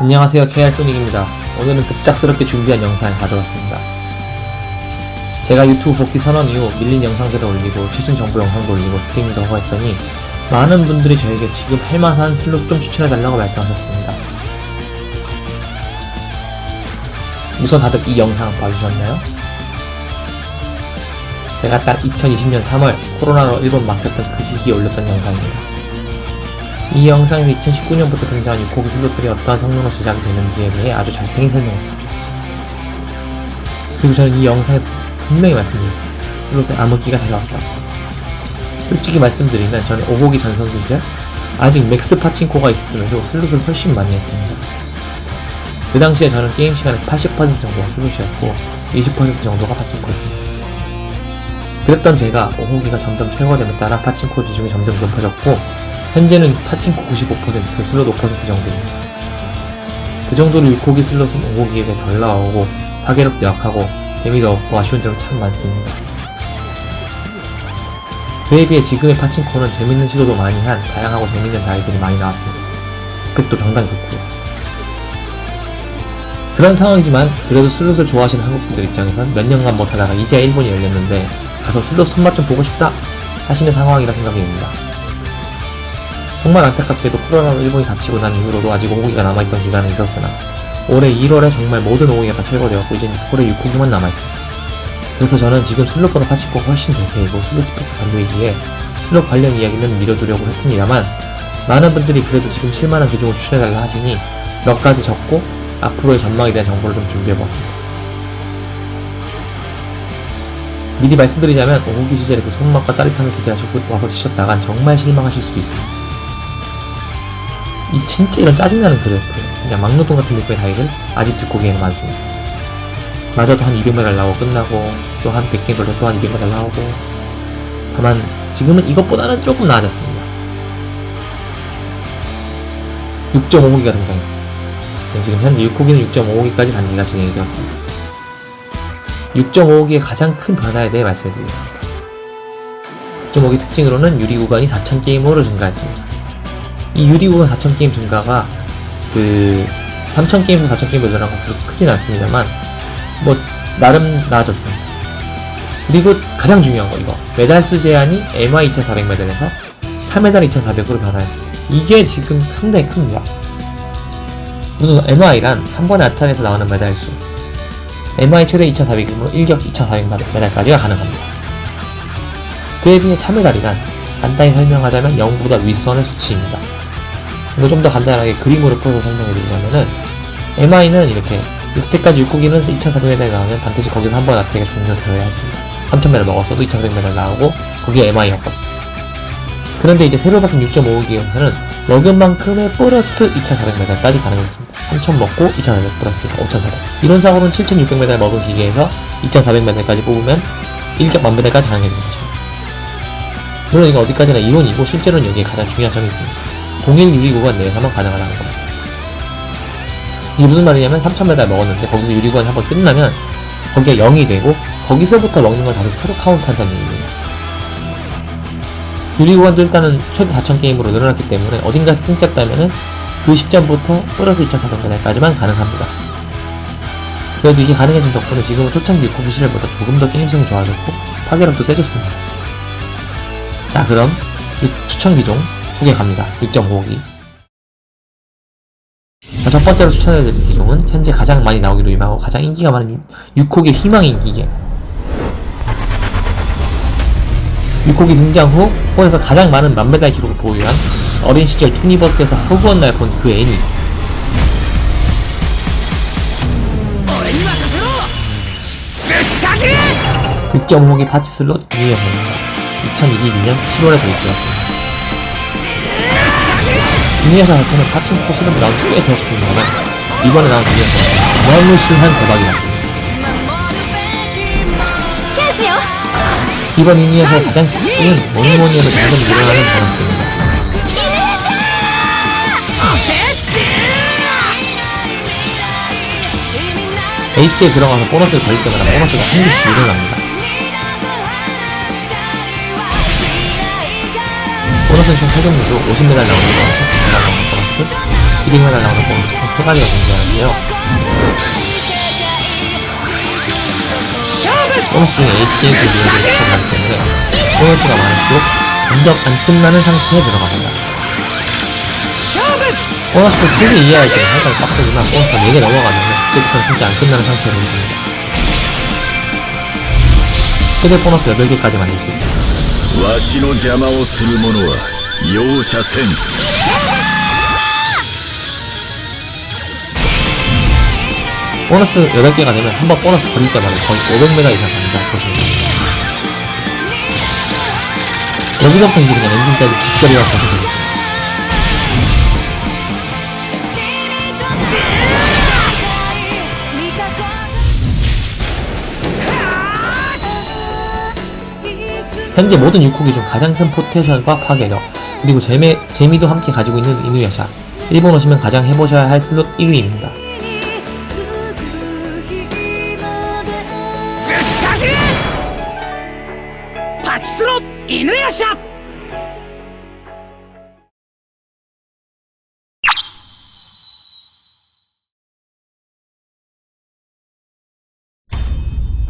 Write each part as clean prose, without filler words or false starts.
안녕하세요, KR소닉입니다. 오늘은 급작스럽게 준비한 영상을 가져왔습니다. 제가 유튜브 복귀 선언 이후 밀린 영상들을 올리고 최신 정보 영상도 올리고 스트리밍도 하고 했더니 많은 분들이 저에게 지금 할만한 슬롯 좀 추천해달라고 말씀하셨습니다. 우선 다들 이 영상 봐주셨나요? 제가 딱 2020년 3월 코로나로 일본 막혔던 그 시기에 올렸던 영상입니다. 이 영상에서 2019년부터 등장한 6호기 슬롯들이 어떠한 성능으로 제작이 되는지에 대해 아주 자세히 설명했습니다. 그리고 저는 이 영상에 분명히 말씀드렸습니다. 슬롯에 암흑기가 찾아왔다고. 솔직히 말씀드리면 저는 5호기 전성기 시절 아직 맥스 파친코가 있었음에도 슬롯을 훨씬 많이 했습니다. 그 당시에 저는 게임 시간의 80% 정도가 슬롯이었고 20% 정도가 파친코였습니다. 그랬던 제가 5호기가 점점 최고됨에 따라 파친코 비중이 점점 높아졌고 현재는 파친코 95%, 슬롯 5% 정도입니다. 그 정도로 6호기 슬롯은 5호기에 비해 덜 나오고 파괴력도 약하고 재미도 없고 아쉬운 점이 참 많습니다. 그에 비해 지금의 파친코는 재밌는 시도도 많이 한 다양하고 재밌는 다이들이 많이 나왔습니다. 스펙도 상당히 좋고요. 그런 상황이지만 그래도 슬롯을 좋아하시는 한국분들 입장에선 몇 년간 못하다가 이제야 일본이 열렸는데 가서 슬롯 손맛 좀 보고 싶다 하시는 상황이라 생각이 듭니다. 정말 안타깝게도 코로나로 일본이 닫히고 난 이후로도 아직 5호기가 남아있던 기간이 있었으나 올해 1월에 정말 모든 5호기가 다 철거되었고 이제 올해 6호기만 남아있습니다. 그래서 저는 지금 슬롯보다 파친코가 훨씬 대세이고 슬롯 스펙도 별로이기에 슬롯 관련 이야기는 미뤄두려고 했습니다만 많은 분들이 그래도 지금 칠만한 기종을 추천해달라 하시니 몇 가지 적고 앞으로의 전망에 대한 정보를 좀 준비해보았습니다. 미리 말씀드리자면 5호기 시절에 그 손맛과 짜릿함을 기대하시고 와서 치셨다간 정말 실망하실 수도 있습니다. 진짜 이런 짜증나는 그래프, 그냥 막노동 같은 느낌의 다이들 아직 6호기에는 많습니다. 마저도 한 200메달 나오고 끝나고 또 한 100개 돌려 또 한 200메달 나오고 다만 지금은 이것보다는 조금 나아졌습니다. 6.5호기가 등장했습니다. 지금 현재 6호기는 6.5호기까지 단계가 진행이 되었습니다. 6.5호기의 가장 큰 변화에 대해 말씀드리겠습니다. 6.5호기 특징으로는 유리 구간이 4000게임으로 증가했습니다. 이 유리 구간 4000게임 증가가 3000게임에서 4000게임으로 늘어난 것은 그렇게 크진 않습니다만 나름 나아졌습니다. 그리고 가장 중요한 거 이거 메달수 제한이 MI 2400메달에서 3메달 2400으로 변화했습니다. 이게 지금 상당히 큽니다. 우선 MI란 한 번에 아탄에서 나오는 메달수 MI 최대 2400이므로 일격 2400메달까지가 가능합니다. 그에 비해 차메달이란 간단히 설명하자면 0보다 윗선의 수치입니다. 이거 좀 더 간단하게 그림으로 풀어서 설명해드리자면은 MI는 이렇게 6대까지 6호기는 2400메달 나오면 반드시 거기서 한번 아태가 종료되어야 했습니다. 3000메달 먹었어도 2400메달 나오고 거기에 MI였거든요. 그런데 이제 새로 바뀐 6.5호기에서는 먹은 만큼의 플러스 2400메달까지 가능해졌습니다. 3000 먹고 2400 플러스니까 5400. 이론상으로는 7600메달 먹은 기계에서 2400메달까지 뽑으면 1격 10,000메달까지 가능해진 것입니다. 물론 이건 어디까지나 이론이고 실제로는 여기에 가장 중요한 점이 있습니다. 동일 유리구간 내에서만 가능하다는 겁니다. 이게 무슨 말이냐면 3000메달 먹었는데 거기서 유리구간이 한번 끝나면 거기가 0이 되고 거기서부터 먹는 걸 다시 새로 카운트한다는 얘기입니다. 유리구간도 일단은 최대 4000게임으로 늘어났기 때문에 어딘가에서 끊겼다면은 그 시점부터 플러스 2400메달까지만 가능합니다. 그래도 이게 가능해진 덕분에 지금은 초창기 6호기 시절보다 조금 더 게임성이 좋아졌고 파괴력도 세졌습니다. 자, 그럼 추천 기종 소개 갑니다. 6.5호기. 자, 첫 번째로 추천해드릴 기종은 현재 가장 많이 나오기로 유명하고 가장 인기가 많은 6호기의 희망인 기계. 6호기 등장 후 폰에서 가장 많은 만메달 기록을 보유한 어린 시절 투니버스에서 허구한 날 본 그 애니. 6.5호기 파치 슬롯 이니어션입니다. 2022년 10월에 도입되었습니다. 이니어션 자체는 파친코 슬롯이 나온 지 꽤 되었습니다만 이번에 나온 이니어션은 어마무시한 대박이 났습니다. 이번 이니어션의 가장 큰 특징은 뭐니뭐니 해도 점점 늘어나는 보너스입니다. H에 들어가서 보너스를 걸릴 때마다 보너스가 한 개씩 늘어납니다. 보너스는 총 3종류로 50메달 나오는 보너스, 100메달 나오는 보너스, 200메달 나오는 보너스 총 세 가지가 존재하는데요. 보너스 중에 HDF 유형을 추천하기 때문에 보너스가 많을수록 감정 안 끝나는 상태에 들어갑니다. 보너스 3개 이해할 때는 살짝 빡세지만 보너스가 4개 넘어가면 그때부터는 진짜 안 끝나는 상태로 옵니다. 최대 보너스 8개까지 만들 수 있습니다. わしの邪魔をする者は容赦せん。 보너스 8개가 되면 한 번 보너스 걸릴 때마다 거의 500m 이상 갑니다. 보시면 됩니다. 여기서부터 이제 그냥 엔딩까지 직결이라고 보시면 되겠습니다. 현재 모든 6호기 중 가장 큰 포텐셜과 파괴력, 그리고 재미도 함께 가지고 있는 이누야샤. 일본 오시면 가장 해보셔야 할 슬롯 1위입니다. 파치슬롯 이누야샤!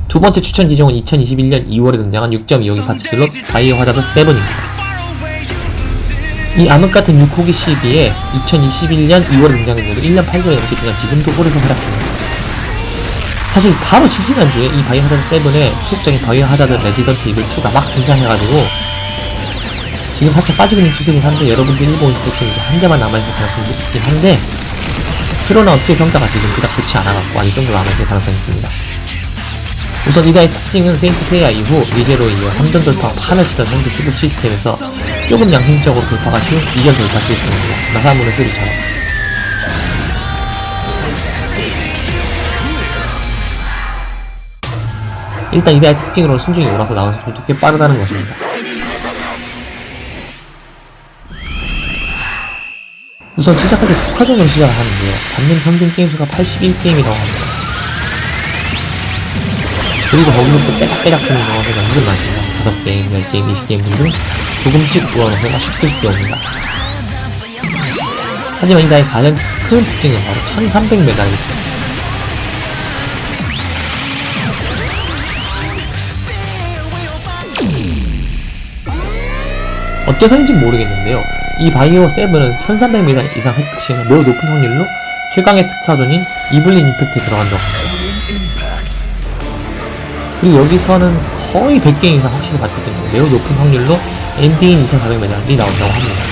두 번째 추천 지종은 2021년 2월에 등장한 6.25기 파츠 슬롯 바이오 하자드 7입니다. 이 암흑같은 6호기 시기에 2021년 2월에 등장했는데도 1년 8개월이 넘게 지난 지금도 홀에서 활약 중입니다. 사실 바로 지지난주에 이 바이오 하자드 7의 후속작인 바이오 하자드 레지던트 이블 2가 막 등장해가지고 지금 살짝 빠지고 있는 추세긴 한데 여러분들 일본 오실 때쯤 이제 한 대만 남아있을 가능성이 높긴 한데 히로나 어떻게 평가가 지금 그닥 좋지 않아갖고 아직 정도 남아있을 가능성이 있습니다. 우선 이다의 특징은 세인트 세이야 이후 리제로 이어 3전 돌파가 판을 치던 현재 수급 시스템에서 조금 양심적으로 돌파가 쉬운 2전 돌파 시스템입니다. 나사무는 3처럼. 일단 이다의 특징으로는 순중이 올라서 나온 속도도 꽤 빠르다는 것입니다. 우선 시작할 때 특화전으로 시작을 하는데요. 받는 평균 게임수가 81게임이 나옵니다. 그리고 거기서부터 빼작빼작 주는 경우가 은근 많습니다. 5게임, 10게임, 20게임 등등 조금씩 우러나서 쉽게 옵니다. 하지만 이 나의 가장 큰 특징은 바로 1300m입니다. 어째서인지 모르겠는데요. 이 바이오 7은 1300m 이상 획득 시에는 매우 높은 확률로 최강의 특화전인 이블린 임팩트에 들어간다고 합니다. 그리고 여기서는 거의 100게임 이상 확실히 봤기 때문에 매우 높은 확률로 엔딩인 2400m이 나온다고 합니다.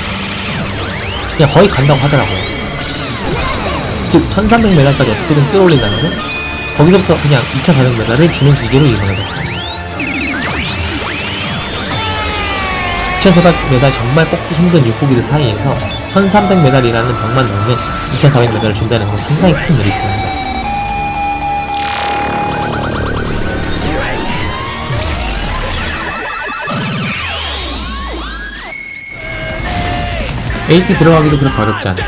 그냥 거의 간다고 하더라고요. 즉 1300m까지 어떻게든 끌어올린다면 거기서부터 그냥 2400m를 주는 기계로 이용하겠습니다. 2400m 정말 뽑기 힘든 6호기들 사이에서 1300m이라는 벽만 넣으면 2400m를 준다는 건 상당히 큰 메리트입니다. AT 들어가기도 그렇게 어렵지 않고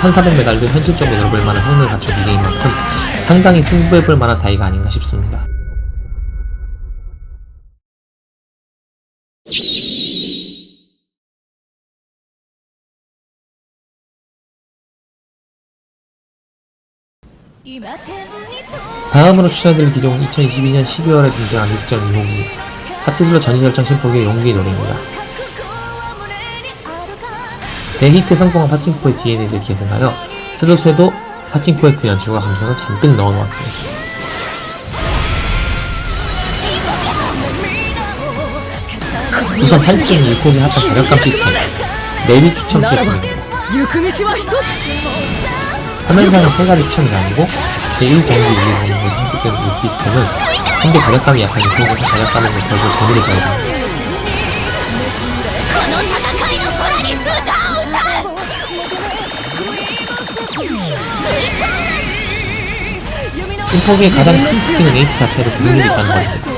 1400m도 현실적으로 넣어볼 만한 성능을 갖춘 기계인 만큼 상당히 승부해볼 만한 다이가 아닌가 싶습니다. 다음으로 추천해드릴 기종은 2022년 12월에 등장한 6.25기 파츠슬롯 전시설정 심포기의 용기 노래입니다. 대히트 성공한 파친코의 DNA를 계승하여 슬롯에도 파친코의 그 연출과 감성을 잔뜩 넣어놓았습니다. 우선 찬스적인 6호기 핫한 자력감 시스템 내비 추천 시스템입니다. 화면상은 3가지 추천이 아니고 제1정지 2호기에 선택되는 이 시스템은 현재 자력감이 약한 6호기에서 자력감을 높여서 재미를 더해줍니다. 심포기의 가장 큰 스킬은 H 자체로 배송률이 있다는 것입니다.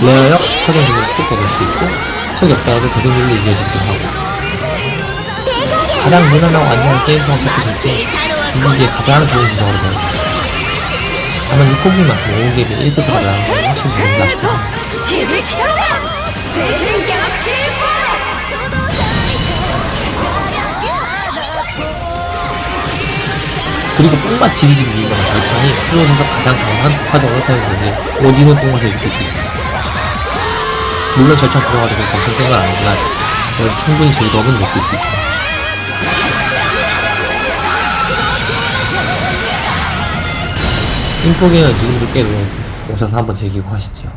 레어역, 파견 등을 스톱 얻을 수 있고 스톡이 없더라도 배송률로 이겨지기도 하고 가장 무난하고 안전한 게임성을 찾게 될 때 중국의 가장 좋은 구성으로 되어있습니다. 다만 6호기만큼 5호기에 비해 1세트가 나은 건 확실히 다른가 싶습니다. 그리고 뽕맛 지리지리 유명한 절창이 슬롯에서 가장 강한 독화적으로 사용되니 오지는 뽕맛을 느낄 수 있습니다. 물론 절창 들어가도 엄청 센 건 아니지만 저는 충분히 즐거움은 느낄 수 있습니다. 인포기는 지금도 꽤 노래했습니다. 오셔서 한번 즐기고 가시지요.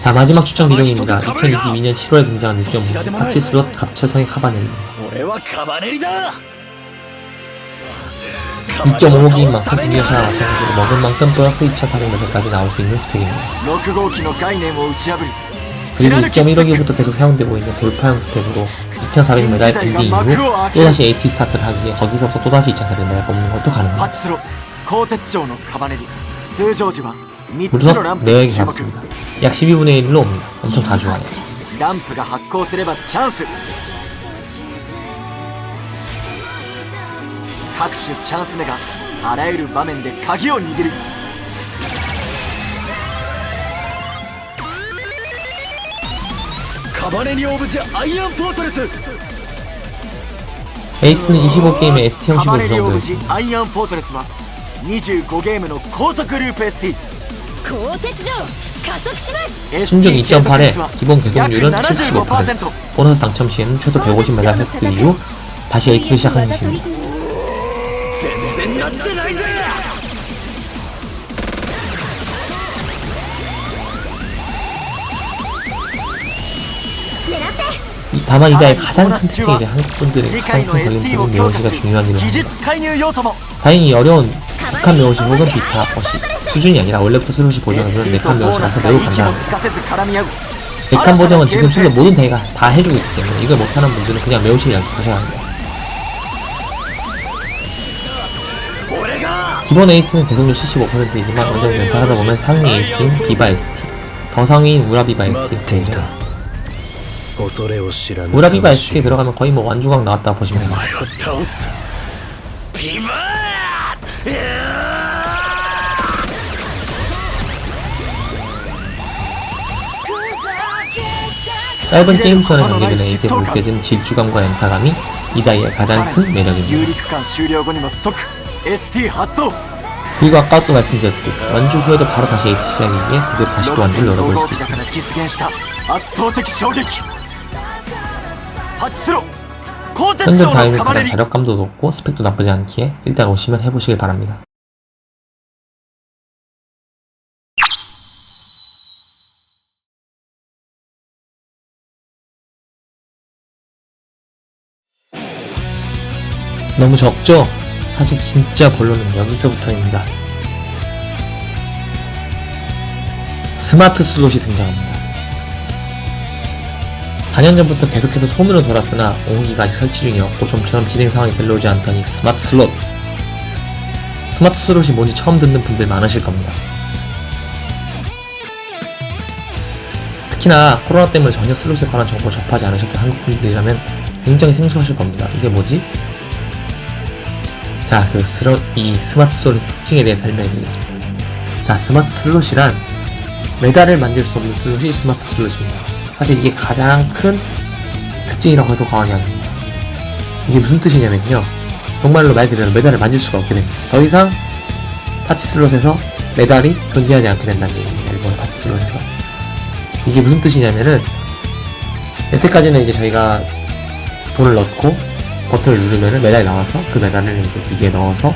자, 마지막 추천 비중입니다. 2022년 7월에 등장한 6.5 파치 슬롯 갑철성의 카바넬리. 俺はカバネリだ 6.5호기인 만큼 이어샤와 마찬가지로 먹은 만큼 플러스 2차 400m까지 나올 수 있는 스펙입니다. 6号機の概念を打ち破り 그리고 6.1호기부터 계속 사용되고 있는 돌파형 스펙으로 2400m 엔딩 이후 1-AP 스타트를 하기에 거기서부터 또다시 2400m 뽑는 것도 パ 가능합니다. ッチスロ鋼鉄城のカバネリ通常時は3つの 물론 ランプに 내역이 注目 잡습니다. 약 12분의 1로 옵니다. 엄청 자주 와요. ランプが発光すればチャンス各種チャンス目があらゆる場面で鍵を握るカバネリオブジアイアンフォートレス 8는 25게임의 ST カ 형식으로 バネリオブ 구성되어 ジ 있습니다. アイアンフォートレスは25ゲームの高速ループ ST 鋼鉄城加速します 충전 ST 継続 2.8에 率は 기본 계속률은 約 75%, 75% 보너스 당첨 시에는 최소 150m 획득 이후 다시 8를 시작하는 것입니다. 全然なってないぜ 다만 이다의 가장 큰 특징이 이제 한국분들이 가장 큰 걸림돌은 묘시가 중요한 일을 技 합니다. 術介入要素も 다행히 어려운 북한 묘시 혹은 비타, 어시 수준이 아니라 원래부터 슬롯이 보정해주는 4칸 묘시라서 매우 息もつ 간단합니다. かせず絡み合う 100칸 보정은 지금 슬롯 모든 대회가 다 해주고 있기 때문에 이걸 못하는 분들은 그냥 묘시를 연습하셔야 합니다. 俺が 기본 8는 계속률 75%이지만 어느 정도 연타하다 보면 상위 8인 비바 ST, 더 상위인 우라비바 ST 됩니다. 恐れを知らぬ 우라비바 ST에 들어가면 거의 뭐 완주각 나왔다고 보시면 됩니다. 倒すピバー 짧은 게임 시간에 관계되는 8에 느껴지는 질주감과 연타감이 이다이의 가장 큰 有 매력입니다. 力間終了後にも即 ST 発動 그리고 아까 또 말씀드렸듯 완주 후에도 바로 다시 AT 시작이기에 그대로 다시 또 완주를 6.5 열어볼 号 수도 機だか 있습니다. ら実現した圧倒的衝撃パッチスロ鋼鉄 현존 城の 다이는 カバネ 가장 リ 자력감도 높고 스펙도 나쁘지 않기에 일단 오시면 해보시길 바랍니다. 너무 적죠? 사실 진짜 본론은 여기서부터입니다. 스마트 슬롯이 등장합니다. 4년 전부터 계속해서 소문은 돌았으나 5기가 아직 설치 중이었고 좀처럼 진행 상황이 들러오지 않더니 스마트 슬롯. 스마트 슬롯이 뭔지 처음 듣는 분들 많으실 겁니다. 특히나 코로나 때문에 전혀 슬롯에 관한 정보를 접하지 않으셨던 한국 분들이라면 굉장히 생소하실 겁니다. 이게 뭐지? 자, 이 스마트 슬롯의 특징에 대해 설명해 드리겠습니다. 자, 스마트 슬롯이란 메달을 만들 수 없는 슬롯이 스마트 슬롯입니다. 사실 이게 가장 큰 특징이라고 해도 과언이 아닙니다. 이게 무슨 뜻이냐면요. 정말로 말 그대로 메달을 만질 수가 없게 됩니다. 더 이상 파치 슬롯에서 메달이 존재하지 않게 된다는 얘기입니다. 일본 파치 슬롯에서. 이게 무슨 뜻이냐면은 여태까지는 이제 저희가 돈을 넣고 버튼을 누르면은 메달이 나와서 그 메달을 이제 기계에 넣어서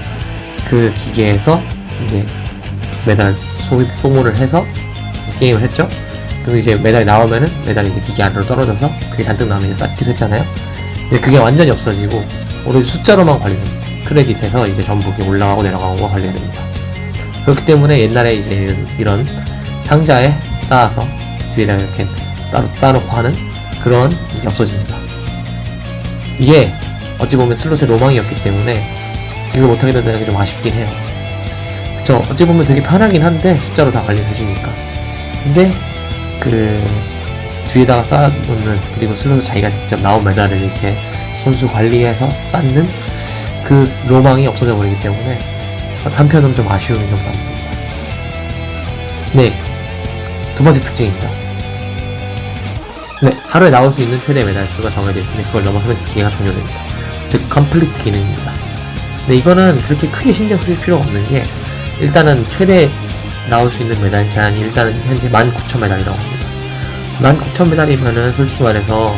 그 기계에서 이제 메달 소모를 해서 이제 게임을 했죠. 그리고 이제 메달이 나오면은 메달이 이제 기계 안으로 떨어져서 그게 잔뜩 나오면 이제 쌓기도 했잖아요. 이제 그게 완전히 없어지고 오로지 숫자로만 관리됩니다. 크레딧에서 이제 전부 이렇게 올라가고 내려가고 관리가 됩니다. 그렇기 때문에 옛날에 이제 이런 상자에 쌓아서 뒤에다 이렇게 따로 쌓아놓고 하는 그런 게 없어집니다. 이게 어찌 보면 슬롯의 로망이었기 때문에 이걸 못하게 된다는 게 좀 아쉽긴 해요. 그쵸? 어찌 보면 되게 편하긴 한데 숫자로 다 관리를 해주니까. 근데 그 뒤에다가 쌓아놓는, 그리고 슬롯에 자기가 직접 나온 메달을 이렇게 손수 관리해서 쌓는 그 로망이 없어져 버리기 때문에 한편으로는 좀 아쉬움이 좀 남습니다. 네, 두 번째 특징입니다. 네, 하루에 나올 수 있는 최대 메달 수가 정해져 있으면 그걸 넘어서면 기계가 종료됩니다. 즉 컴플리트 기능입니다. 네, 이거는 그렇게 크게 신경 쓰실 필요가 없는 게, 일단은 최대 나올 수 있는 메달 제한이 일단은 현재 19,000메달이라고 합니다. 19,000메달이면은 솔직히 말해서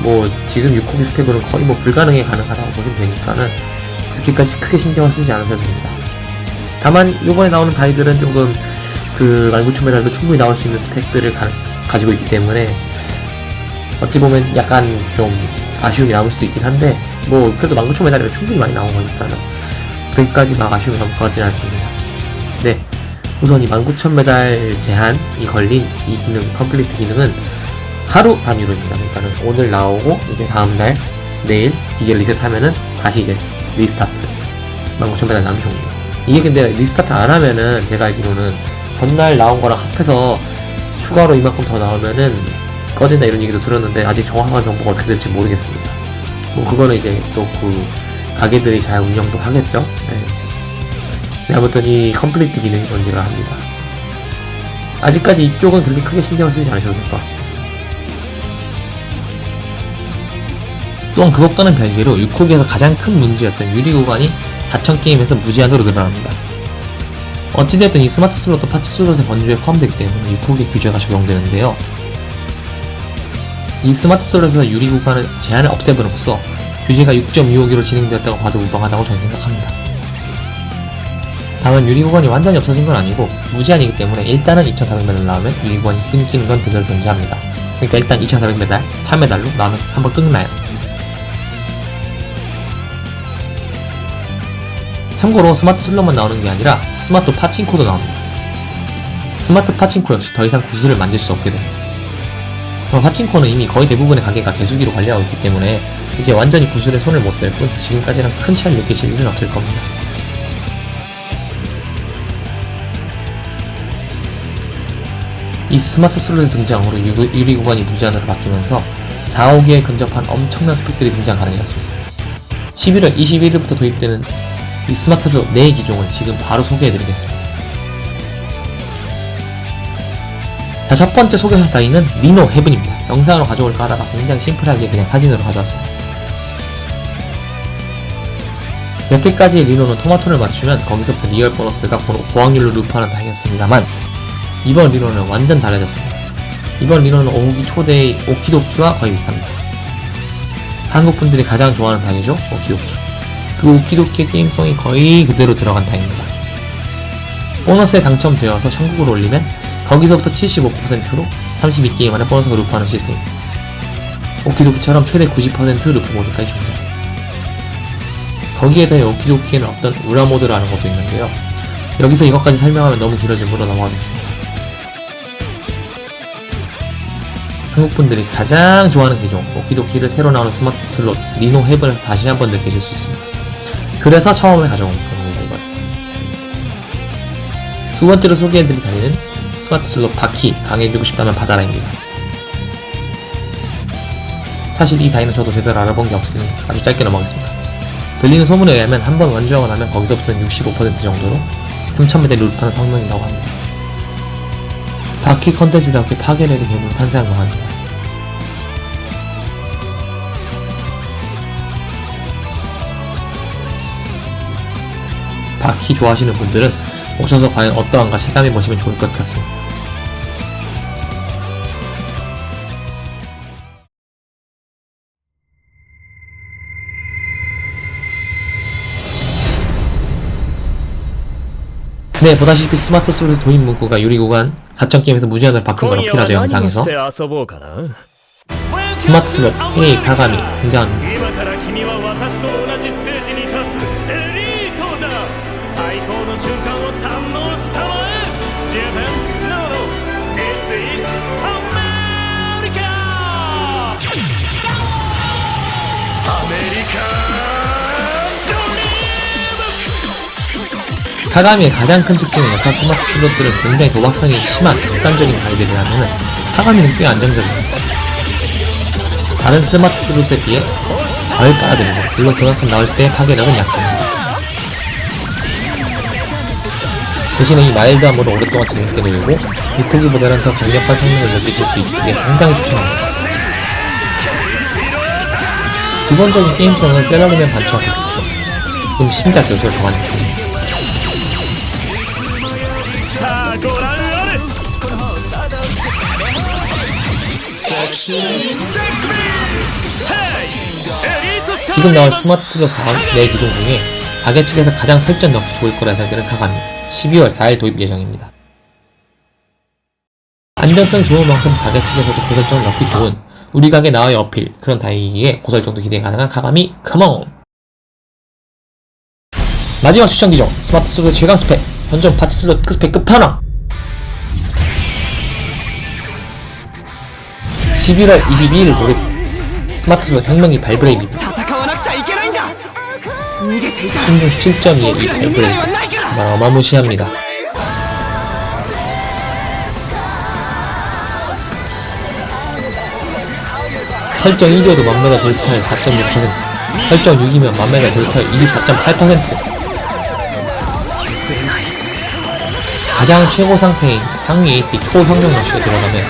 뭐 지금 6호기 스펙으로는 거의 뭐 불가능에 가능하다고 보시면 되니까는 그렇게까지 크게 신경을 쓰지 않으셔도 됩니다. 다만 요번에 나오는 다이들은 조금 그 19,000메달도 충분히 나올 수 있는 스펙들을 가지고 있기 때문에 어찌 보면 약간 좀 아쉬움이 남을 수도 있긴 한데, 뭐 그래도 19,000메달이면 충분히 많이 나온 거니까는 그렇게까지 막 아쉬움이 남을 것 같지는 않습니다. 네, 우선 이 19,000메달 제한이 걸린 이 기능, 컴플리트 기능은 하루 단위로입니다. 그러니까는 오늘 나오고 이제 다음날 내일 기계 리셋하면은 다시 이제 리스타트, 19,000메달 나오면 종료. 이게 근데 리스타트 안 하면은 제가 알기로는 전날 나온 거랑 합해서 추가로 이만큼 더 나오면은 꺼진다 이런 얘기도 들었는데, 아직 정확한 정보가 어떻게 될지 모르겠습니다. 뭐 그거는 이제 또 그 가게들이 잘 운영도 하겠죠. 네, 아무튼 이 컴플리트 기능이 존재를 합니다. 아직까지 이쪽은 그렇게 크게 신경을 쓰지 않으셔도 될 것 같습니다. 또한 그것과는 별개로 6호기에서 가장 큰 문제였던 유리 구간이 4,000게임에서 무제한으로 늘어납니다. 어찌되었든 이 스마트 슬롯도 파츠 슬롯의 번주에 포함되기 때문에 6호기 규제가 적용되는데요. 이 스마트 슬롯에서 유리 구간의 제한을 없애버림으로써 규제가 6.25기로 진행되었다고 봐도 무방하다고 저는 생각합니다. 다만 유리 구간이 완전히 없어진 건 아니고 무제한이기 때문에 일단은 2,400메달 나오면 유리 구간이 끊기는 건 그대로 존재합니다. 그러니까 일단 2,400메달, 1,000메달로 나오면 한번 끊나요. 참고로 스마트 슬롯만 나오는 게 아니라 스마트 파친코도 나옵니다. 스마트 파친코 역시 더 이상 구슬을 만질 수 없게 됩니다. 파친코는 이미 거의 대부분의 가게가 개수기로 관리하고 있기 때문에 이제 완전히 구슬에 손을 못 댈 뿐 지금까지랑 큰 차이를 느끼실 일은 없을 겁니다. 이 스마트 슬롯의 등장으로 유리 구간이 무제한으로 바뀌면서 4, 5기에 근접한 엄청난 스펙들이 등장 가능해졌습니다. 11월 21일부터 도입되는 이 스마트 슬롯 4기종을 지금 바로 소개해드리겠습니다. 자, 첫 번째 소개할 다이는 리노 헤븐입니다. 영상으로 가져올까 하다가 굉장히 심플하게 그냥 사진으로 가져왔습니다. 여태까지 리노는 토마토를 맞추면 거기서부터 리얼 보너스가 고확률로 루프하는 다이였습니다만, 이번 리노는 완전 달라졌습니다. 이번 리노는 5기 초대의 오키도키와 거의 비슷합니다. 한국 분들이 가장 좋아하는 다이죠, 오키도키. 그 오키도키의 게임성이 거의 그대로 들어간 다이입니다. 보너스에 당첨되어서 천국을 올리면 거기서부터 75%로 32게임 안에 보너스가 루프하는 시스템입니다. 오키도키처럼 최대 90% 루프 모드까지 존재합니다. 거기에 더해 오키도키에는 없던 우라 모드라는 것도 있는데요. 여기서 이것까지 설명하면 너무 길어지므로 넘어가겠습니다. 한국분들이 가장 좋아하는 기종 오키도키를 새로 나오는 스마트 슬롯 리노 헤븐에서 다시 한번 느끼실 수 있습니다. 그래서 처음에 가져온 겁니다. 이건 두 번째로 소개해드릴 다리는 스마트 슬롯 바퀴, 강해지고 싶다면 받아라입니다. 사실 이 다이는 저도 제대로 알아본 게 없으니 아주 짧게 넘어가겠습니다. 들리는 소문에 의하면 한번 완주하고 나면 거기서부터는 65% 정도로 3,000메달 루프하는 성능이라고 합니다. 바퀴 컨텐츠답게 파괴력의 괴물로 탄생한 것 같습니다. 바퀴 좋아하시는 분들은 오셔서 과연 어떠한가 체감해보시면 좋을 것 같습니다. 네, 보다시피 스마트 슬롯 도입 문구가 유리 구간 4,000게임에서 무제한으로 바뀐 걸 어필하죠. 영상에서 스마트 슬롯 헤이 카가미 등장합니다. 카가미의 가장 큰 특징은 여타 스마트 슬롯들은 굉장히 도박성이 심한 극단적인 다이들이라면 카가미는 꽤 안정적입니다. 다른 스마트 슬롯에 비해 덜 깔아드리고 물론 그만큼 나올 때 파괴력은 약합니다. 대신에 이 마일드함으로 오랫동안 재밌게 놀고 비포기보다는 더 강력한 성능을 느끼실 수 있기에 상당히 추천합니다. 기본적인 게임성은 셀러리맨 반초하고 있죠. 좀 신작 요소를 더하는 편입니다. さあご覧あれ 지금 나올 스마트 슬롯 4개 기종 중에 가게 측에서 가장 설정 넣기 좋을 거라 생각되는 카가미 12월 4일 도입 예정입니다. 안전성 좋은 만큼 가게 측에서도 고설정을 넣기 좋은 우리 가게 나와의 어필 그런 다이기에 고설정도 기대 가능한 카가미 컴온! 마지막 추천 기종 스마트 슬롯 최강 스펙 현존 파티 슬롯 스펙 끝판왕 11월 22일 도입 스마트 슬롯 혁명기 발브레이브입니다. 戦わなくちゃいけないんだ逃げていた 순중 7.2의 이 발브레이브 정말 어마무시합니다. 설정 1이어도 만메다 돌파율 4.6%, 설정 6이면 만메다 돌파율 24.8%. 가장 최고 상태인 상위 AP 초형용 러쉬가 들어가면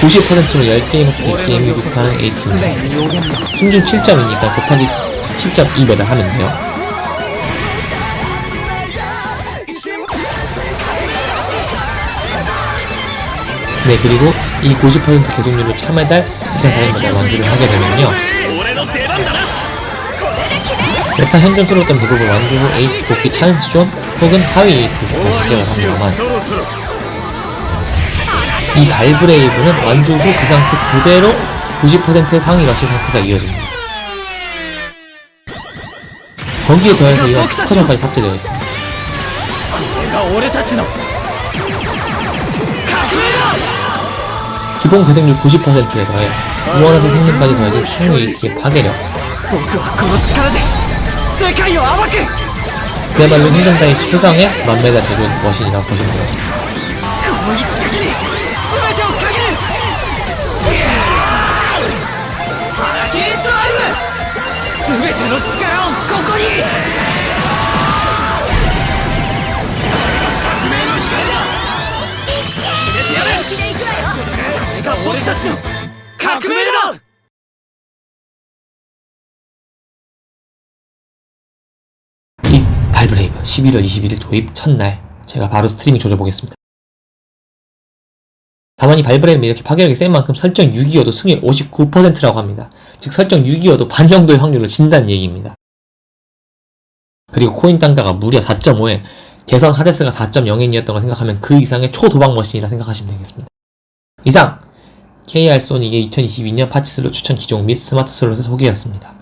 90%로 10게임 없이 게임이 육하는 AP입니다. 순중 7.2니까 곱하기 7.2m 하면 돼요. 네, 그리고 이 90% 계속률로 참매달 2,400m 완주를 하게 되면요. 俺の出番だな 메타 현존 트롯던 대부분 완주 후 H 복귀 찬스 존 혹은 하위 H에서 시작을 합니다만 そろそろ 이 발브레이브는 완주 후 그 상태 그대로 90%의 상위 러시 상태가 이어집니다. 거기에 더해서 이런 특허전까지 탑재되어 있습니다. これが俺たちの 기본 계속률 90%에 더해 우원에서 생명까지 더해진 상위 H의 파괴력 僕はこの力で世界を暴く 그야말로 힘든다의 최강의 만메다 제군 머신이라고 보시면 되겠습니다. この一撃に全てをかけるハラキードライブ全ての力をここに革命の光だ決めてやるこれが俺たちの革命だ 이 발브레이브 11월 21일 도입 첫날 제가 바로 스트리밍 조져보겠습니다. 다만 이 발브레이브는 이렇게 파괴력이 센 만큼 설정 6이어도 승률 59%라고 합니다. 즉 설정 6이어도 반 정도의 확률로 진다는 얘기입니다. 그리고 코인 단가가 무려 4.5에 개성 하데스가 4.0엔이었던 걸 생각하면 그 이상의 초도박 머신이라 생각하시면 되겠습니다. 이상 KR 소닉의 2022년 파티 슬롯 추천 기종 및 스마트 슬롯의 소개였습니다.